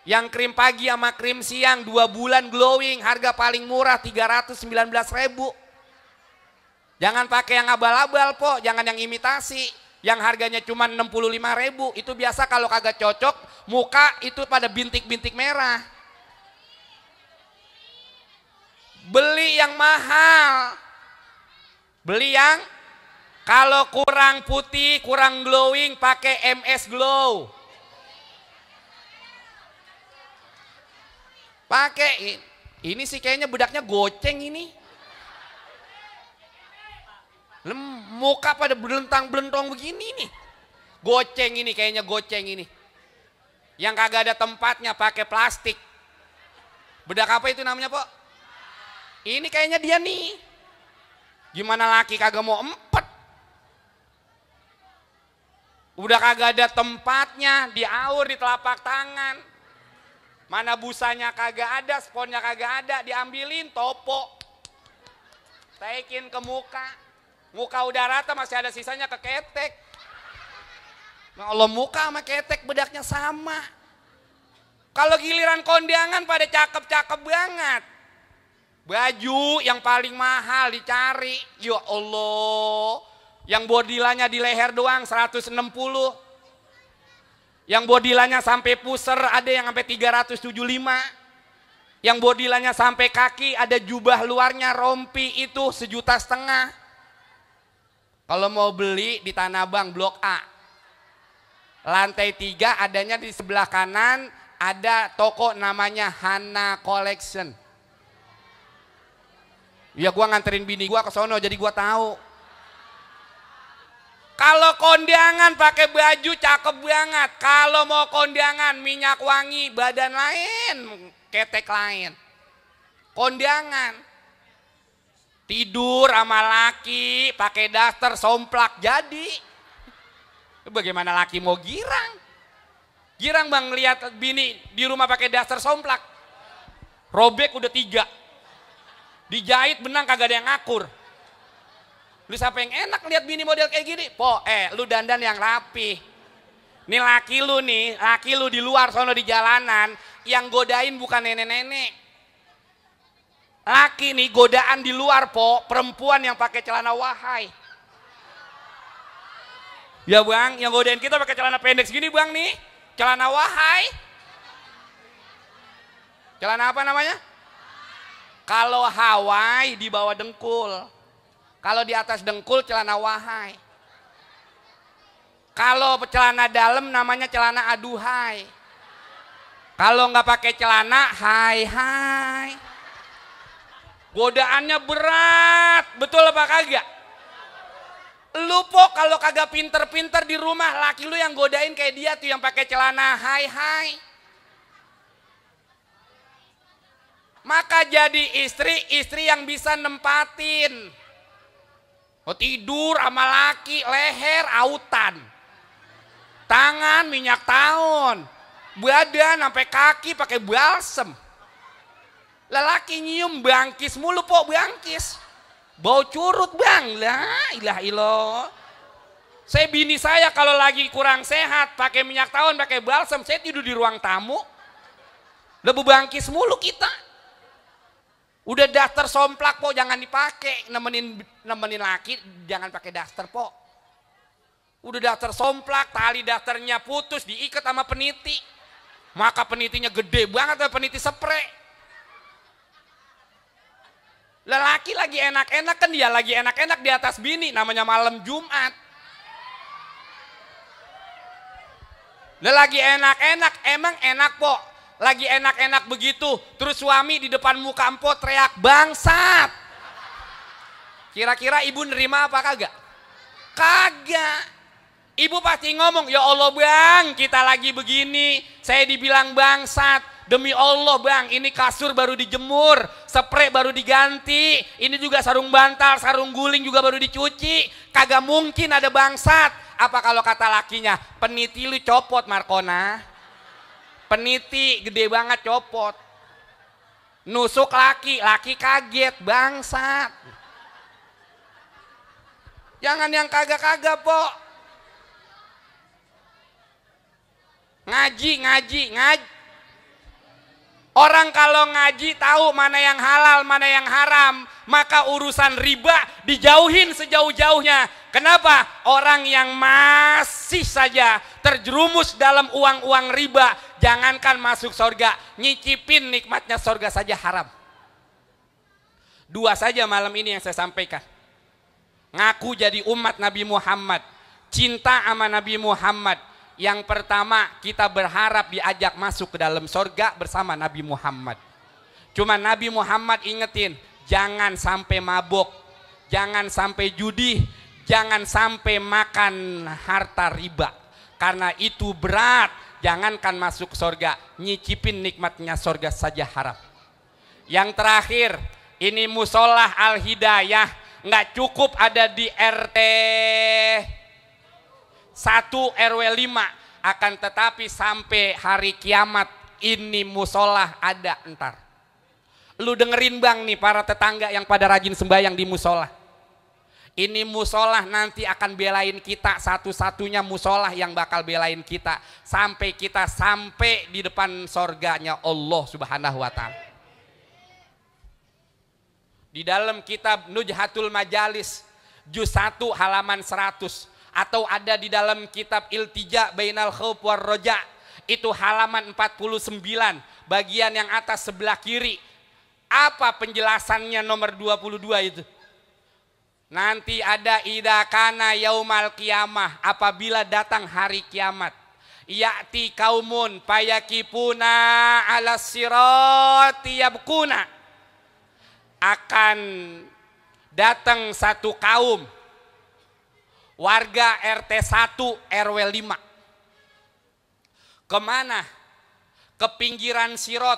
Yang krim pagi sama krim siang 2 bulan glowing, harga paling murah 319.000. Jangan pakai yang abal-abal po, jangan yang imitasi. Yang harganya cuma 65.000, itu biasa kalau kagak cocok, muka itu pada bintik-bintik merah. Beli yang mahal. Beli yang kalau kurang putih, kurang glowing, pakai MS Glow. Pakai ini sih kayaknya bedaknya goceng ini. Muka pada belentang-belentong begini nih. Goceng ini kayaknya, goceng ini. Yang kagak ada tempatnya pakai plastik. Bedak apa itu namanya, Po? Ini kayaknya dia nih. Gimana laki kagak mau empet? Udah kagak ada tempatnya, diaur di telapak tangan. Mana busanya kagak ada, sponnya kagak ada, diambilin topo. Taikin ke muka. Muka udah rata masih ada sisanya ke ketek. Nah, Allah, muka sama ketek bedaknya sama. Kalau giliran kondangan pada cakep-cakep banget. Baju yang paling mahal dicari. Ya Allah. Yang bodilanya di leher doang 160. Yang bodilanya sampai puser ada yang sampai 375. Yang bodilanya sampai kaki, ada jubah luarnya rompi itu 1,5 juta. Kalau mau beli di Tanah Abang Blok A, lantai 3 adanya di sebelah kanan, ada toko namanya Hana Collection. Ya gua nganterin bini gua ke sono jadi gua tahu. Kalau kondangan pakai baju cakep banget. Kalau mau kondangan minyak wangi, badan lain, ketek lain. Kondangan tidur sama laki pakai daster somplak jadi. Bagaimana laki mau girang? Girang bang lihat bini di rumah pakai daster somplak. Robek udah 3. Dijahit benang kagak ada yang ngakur. Lu siapa yang enak lihat bini model kayak gini? Po, lu dandan yang rapi. Nih laki lu di luar sono di jalanan, yang godain bukan nenek-nenek. Laki nih godaan di luar, Po, perempuan yang pakai celana wahai. Ya bang, yang godain kita pakai celana pendek segini bang nih, celana wahai. Celana apa namanya? Kalau Hawaii di bawah dengkul, kalau di atas dengkul celana wahai. Kalau celana dalam namanya celana aduhai. Kalau nggak pakai celana, hai. Godaannya berat, betul apa kagak? Lu Po kalau kagak pinter-pinter di rumah, laki lu yang godain kayak dia tuh yang pakai celana hai. Maka jadi istri yang bisa nempatin. Oh, tidur sama laki, leher autan. Tangan minyak tahun. Badan sampai kaki pakai balsem. Lelaki nyium bangkis mulu Po, bangkis. Bau curut bang, la ilaha illallah. Saya bini saya kalau lagi kurang sehat pakai minyak tahun, pakai balsem, saya tidur di ruang tamu. Lebu bangkis mulu kita. Udah daster somplak Po, jangan dipakai. Nemenin laki jangan pakai daster Po. Udah daster somplak, tali dasternya putus, diikat sama peniti. Maka penitinya gede banget, peniti spray. Lelaki lagi enak-enak kan, dia lagi enak-enak di atas bini, namanya malam Jumat. Lagi enak-enak, emang enak Po. Lagi enak-enak begitu, terus suami di depan muka empo teriak bangsat. Kira-kira ibu nerima apa kagak? Kagak. Ibu pasti ngomong, ya Allah bang, kita lagi begini, saya dibilang bangsat. Demi Allah bang, ini kasur baru dijemur, spray baru diganti, ini juga sarung bantal, sarung guling juga baru dicuci, kagak mungkin ada bangsat. Apa kalau kata lakinya, peniti lu copot Markona, peniti gede banget copot, nusuk laki kaget bangsat. Jangan yang kagak-kagak Po. Ngaji. Orang kalau ngaji tahu mana yang halal, mana yang haram, maka urusan riba dijauhin sejauh-jauhnya. Kenapa? Orang yang masih saja terjerumus dalam uang-uang riba, jangankan masuk surga, nyicipin nikmatnya surga saja haram. Dua saja malam ini yang saya sampaikan. Ngaku jadi umat Nabi Muhammad, cinta sama Nabi Muhammad. Yang pertama, kita berharap diajak masuk ke dalam surga bersama Nabi Muhammad. Cuma Nabi Muhammad ingetin, jangan sampai mabuk, jangan sampai judi, jangan sampai makan harta riba. Karena itu berat, jangankan masuk surga, nyicipin nikmatnya surga saja haram. Yang terakhir, ini musolah Al-Hidayah, nggak cukup ada di RT 1 RW 5, akan tetapi sampai hari kiamat ini musolah ada entar. Lu dengerin bang nih para tetangga yang pada rajin sembahyang di musolah. Ini musolah nanti akan belain kita, satu-satunya musolah yang bakal belain kita sampai kita sampai di depan sorganya Allah Subhanahu wa Ta'ala. Di dalam kitab Nujhatul Majalis juz 1 halaman 100, atau ada di dalam kitab Iltija Bainal Khauf war Roja, itu halaman 49 bagian yang atas sebelah kiri. Apa penjelasannya nomor 22 itu? Nanti ada idakana yaumal qiyamah, apabila datang hari kiamat, ya'ti kaumun payakipuna ala sirati yabkuna, akan datang satu kaum warga RT 1 RW 5. Kemana? Ke pinggiran sirot,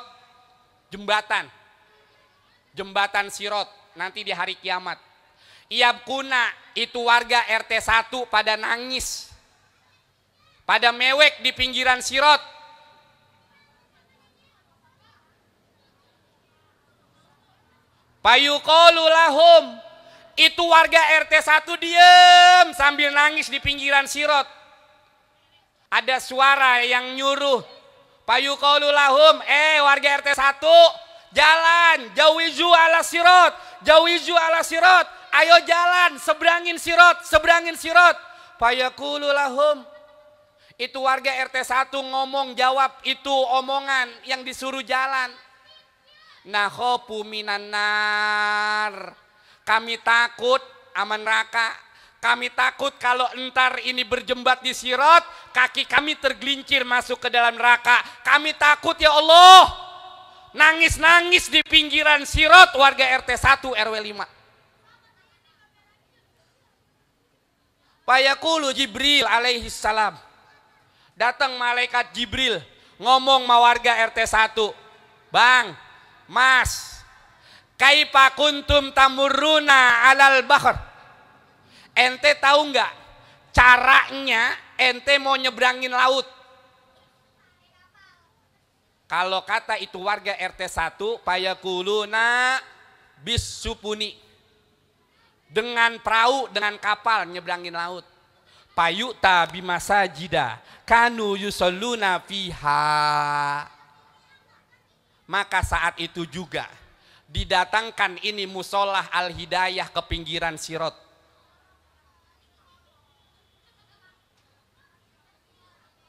jembatan sirot nanti di hari kiamat. Iyabkuna, itu warga RT 1 pada nangis, pada mewek di pinggiran sirot. Payuqalu lahum, itu warga RT 1 diem sambil nangis di pinggiran sirot. Ada suara yang nyuruh, payuqalu lahum, warga RT 1 jalan, jawizu ala sirot, jawizu ala sirot, ayo jalan, seberangin sirot. Payaqulu lahum, itu warga RT 1 ngomong jawab itu omongan yang disuruh jalan. Nakhofu minan nar, kami takut aman neraka. Kami takut kalau entar ini berjembat di sirot, kaki kami tergelincir masuk ke dalam neraka. Kami takut ya Allah. Nangis-nangis di pinggiran sirot warga RT 1 RW 5. Fayaqulu Jibril alaihi salam. Datang malaikat Jibril ngomong sama warga RT 1. Bang, Mas, kaifa kuntum tamurruna alal bahr? Ente tahu nggak caranya ente mau nyebrangin laut? Kalau kata itu warga RT 1, payakuluna bisupuni, dengan perahu, dengan kapal nyebrangin laut. Payuta bimasajida kanu yusalluna fiha. Maka saat itu juga didatangkan ini musolah Al-Hidayah ke pinggiran sirot.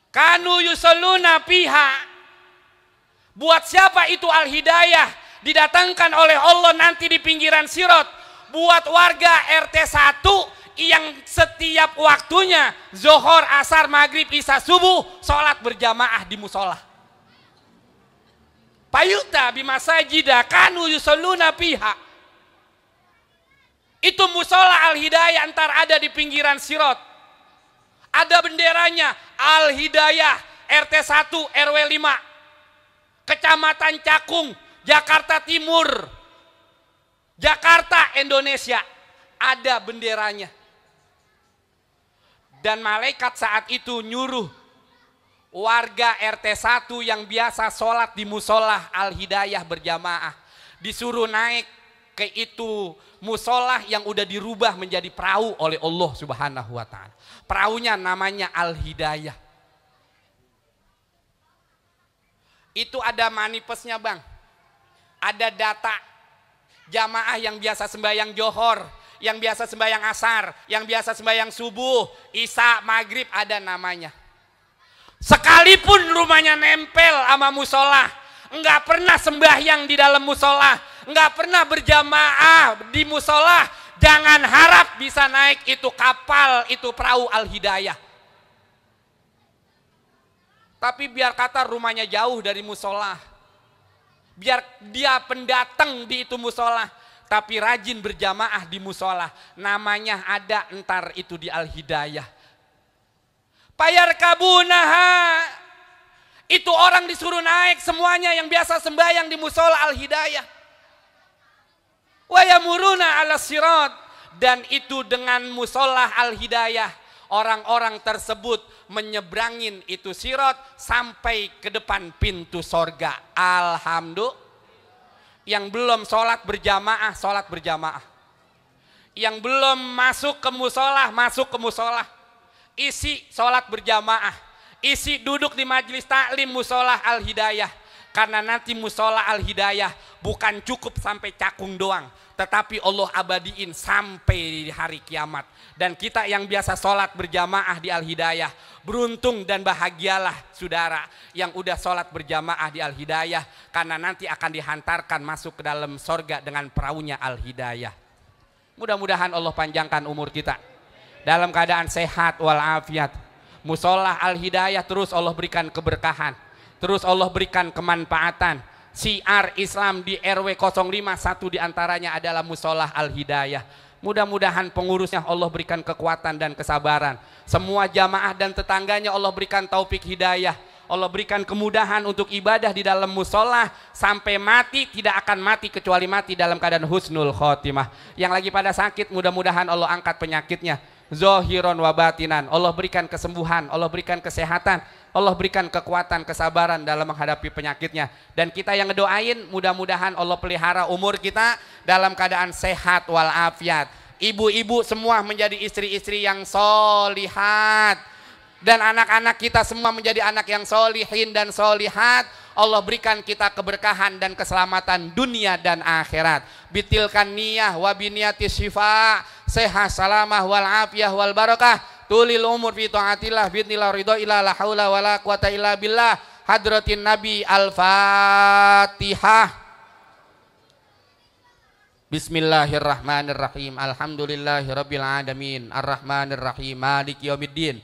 Kanu yusalluna fiha. Buat siapa itu Al-Hidayah? Didatangkan oleh Allah nanti di pinggiran sirot. Buat warga RT 1 yang setiap waktunya Zuhur, Asar, Maghrib, Isya, Subuh sholat berjamaah di musola. Payuta bimasajida kanu yusalluna fiha. Itu musola Al-Hidayah antar ada di pinggiran sirot. Ada benderanya Al-Hidayah RT 1 RW 5 Kecamatan Cakung, Jakarta Timur, Jakarta, Indonesia. Ada benderanya. Dan malaikat saat itu nyuruh warga RT 1 yang biasa sholat di musolah Al-Hidayah berjamaah, disuruh naik ke itu musolah yang udah dirubah menjadi perahu oleh Allah Subhanahu wa Ta'ala. Perahunya namanya Al-Hidayah. Itu ada manifestnya bang. Ada data jamaah yang biasa sembahyang johor, yang biasa sembahyang asar, yang biasa sembahyang subuh, isya, maghrib, ada namanya. Sekalipun rumahnya nempel sama musola, enggak pernah sembahyang di dalam musola, enggak pernah berjamaah di musola, jangan harap bisa naik itu kapal, itu perahu Al-Hidayah. Tapi biar kata rumahnya jauh dari musola, biar dia pendatang di itu musola, tapi rajin berjamaah di musola, namanya ada entar itu di Al-Hidayah. Payar kabunaha, itu orang disuruh naik semuanya yang biasa sembahyang di musola Al-Hidayah. Wa yamuruna ala sirat, dan itu dengan musola Al-Hidayah orang-orang tersebut menyeberangin itu sirat sampai ke depan pintu sorga. Alhamdulillah. Yang belum sholat berjamaah, sholat berjamaah. Yang belum masuk ke musola, masuk ke musola. Isi sholat berjamaah, isi duduk di majelis taklim musola Al-Hidayah. Karena nanti musola Al-Hidayah bukan cukup sampai cakung doang, tetapi Allah abadiin sampai di hari kiamat. Dan kita yang biasa sholat berjamaah di Al-Hidayah, beruntung dan bahagialah saudara yang udah sholat berjamaah di Al-Hidayah, karena nanti akan dihantarkan masuk ke dalam sorga dengan perahunya Al-Hidayah. Mudah-mudahan Allah panjangkan umur kita dalam keadaan sehat walafiat. Musola Al-Hidayah terus Allah berikan keberkahan, terus Allah berikan kemanfaatan. Syiar Islam di RW 05, satu diantaranya adalah musola Al-Hidayah. Mudah-mudahan pengurusnya Allah berikan kekuatan dan kesabaran. Semua jamaah dan tetangganya Allah berikan taufik hidayah. Allah berikan kemudahan untuk ibadah di dalam musola sampai mati, tidak akan mati kecuali mati dalam keadaan husnul khotimah. Yang lagi pada sakit, mudah-mudahan Allah angkat penyakitnya. Zohiron wa batinan, Allah berikan kesembuhan, Allah berikan kesehatan, Allah berikan kekuatan, kesabaran dalam menghadapi penyakitnya. Dan kita yang ngedoain, mudah-mudahan Allah pelihara umur kita dalam keadaan sehat walafiat. Ibu-ibu semua menjadi istri-istri yang solihat, dan anak-anak kita semua menjadi anak yang solihin dan solihat. Allah berikan kita keberkahan dan keselamatan dunia dan akhirat. Bitilkan niyah wa biniyati syifa, sehat salamah wal afiyah wal barakah, tulil umur fi taatillah bi'nillah ridho ila la haula wala quwata illa billah. Hadratin Nabi. Al-Fatihah. Bismillahirrahmanirrahim. Alhamdulillahirabbil alamin, arrahmanirrahim, maliki yaumiddin.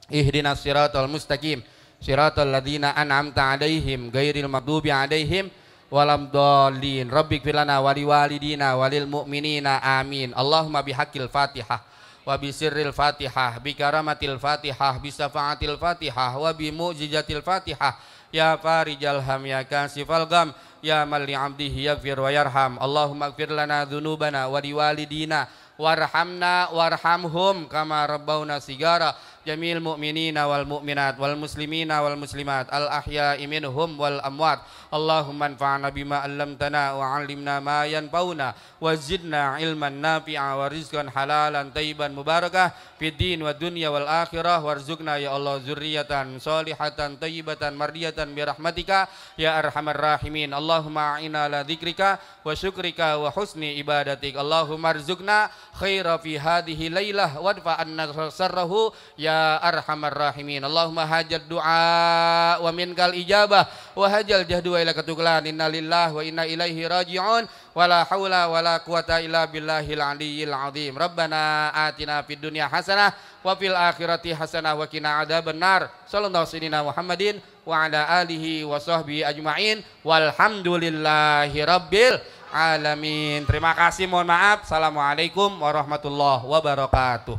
Ihdinas siratal mustaqim, siratal ladzina an'amta 'alaihim ghairil maghdubi 'alaihim waladhdallin. Rabbighfir lana wa liwalidina walil mu'minina amin. Allahumma bihaqqil Fatihah wa bi sirril Fatihah, bi karamatil Fatihah, bi syafaatil Fatihah, wa bi mu'jizatil Fatihah. Ya farijal ham, ya kasifal gham, ya man li 'abdihi yaghfir wa yarham. Allahumma ighfir lana dzunubana wa liwalidina warhamna warhamhum kama rabbawna sigara. Jamil mu'minina wal mu'minat wal muslimina wal muslimat al ahya'i minhum wal amwat. Allahumma anfa'na bima 'allamtana wa 'allimna ma yanfa'una wa zidna ilman nafi'a wa rizqan halalan thayyiban mubarakah fid din wa dunya wal akhirah. Warzuqna ya Allah zurriyatan salihatan thayyibatan mardiyatan bi rahmatika ya arhamar rahimin. Allahumma a'inna ala dzikrika wa syukrika wa husni ibadatik. Allahumma arzuqna khaira fi hadhihi lailah wadfa anna sarrahu ya arhamar rahimin. Allahumma hajat du'a wa minkal ijabah wa hajal jahdu wa ila katuklan. Inna lillahi wa inna ilaihi raji'un. Wala hawla wala quwata illa billahil aliyyil azim. Rabbana atina fid dunya hasanah wa fil akhirati hasanah wa qina adzabannar. Sallallahu alaihi Muhammadin wa ala alihi wa sahbihi ajma'in. Walhamdulillahi rabbil alamin. Terima kasih, mohon maaf. Assalamualaikum warahmatullahi wabarakatuh.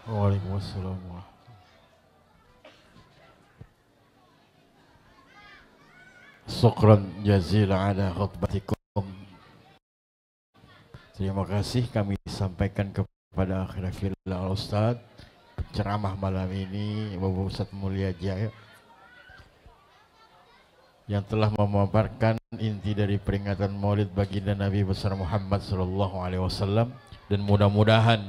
Waalaikumsalam. Syukran jazilan ala khutbatikum. Terima kasih kami sampaikan kepada akhirnya Ustaz penceramah malam ini, Bapak Ustaz Mulia Jaya, yang telah memaparkan inti dari peringatan Maulid baginda Nabi besar Muhammad SAW. Dan mudah-mudahan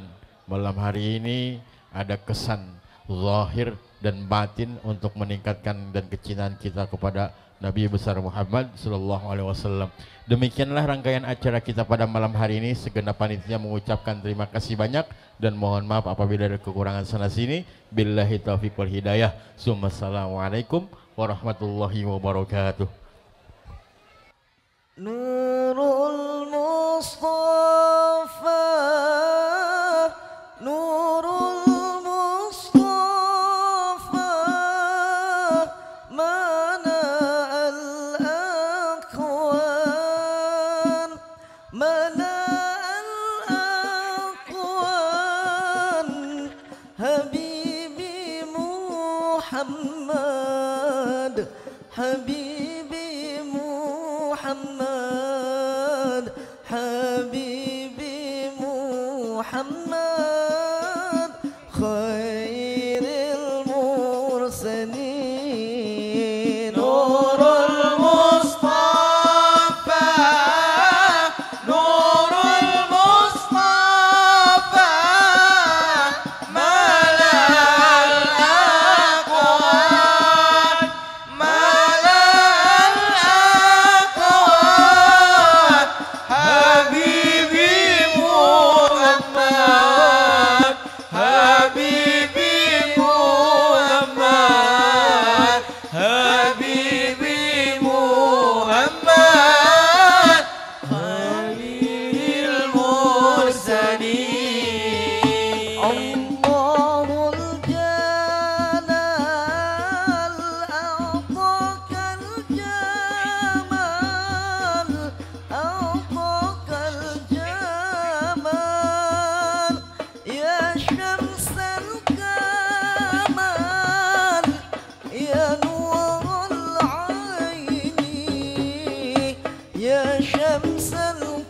malam hari ini ada kesan zahir dan batin untuk meningkatkan dan kecintaan kita kepada Nabi besar Muhammad sallallahu alaihi wasallam. Demikianlah rangkaian acara kita pada malam hari ini. Segenap panitia mengucapkan terima kasih banyak dan mohon maaf apabila ada kekurangan sana sini. Billahi taufiq wal hidayah. Assalamualaikum warahmatullahi wabarakatuh. Nurul Mustafa, Nurul Mustafa, mana al-aqwan, mana al-aqwan, Habibi Muhammad, Habibi Muhammad, Habibi Muhammad, khairil mursalin. Nurul Mustafa, Nurul Mustafa, malal aqwan, malal aqwan, Habibi Muhammad, Habibi Muhammad, Habibi Muhammad, khairil mursalin. Allahul Jalal a'takal jamal, a'takal jamal, ya syamsal kamal, ya nurul aini, ya syamsal